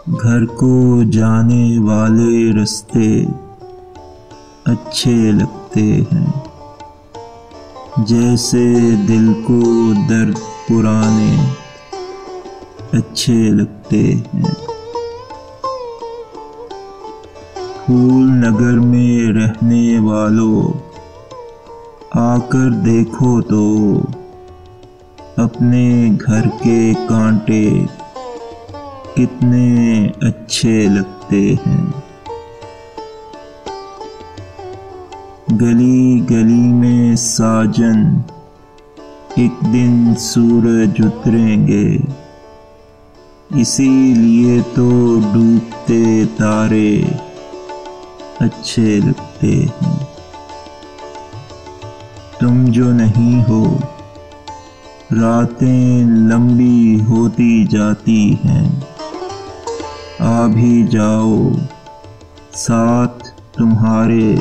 घर को जाने वाले रास्ते अच्छे लगते हैं, जैसे दिल को दर्द पुराने अच्छे लगते हैं। फूल नगर में रहने वालों, आकर देखो तो अपने घर के कांटे कितने अच्छे लगते हैं। गली गली में साजन एक दिन सूरज उतरेंगे, इसीलिए तो डूबते तारे अच्छे लगते हैं। तुम जो नहीं हो, रातें लंबी होती जाती हैं, आ भी जाओ साथ तुम्हारे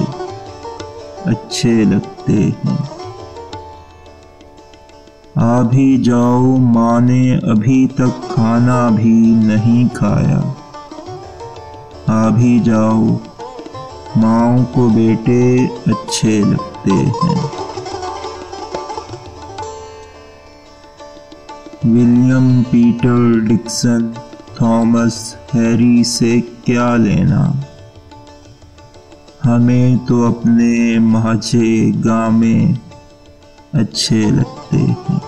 अच्छे लगते हैं। आ भी जाओ, माँ ने अभी तक खाना भी नहीं खाया। आ भी जाओ, माँओं को बेटे अच्छे लगते हैं। William Peter Dixon Thomas Harry से क्या लेना, हमें तो अपने माझे गामे अच्छे लगते हैं।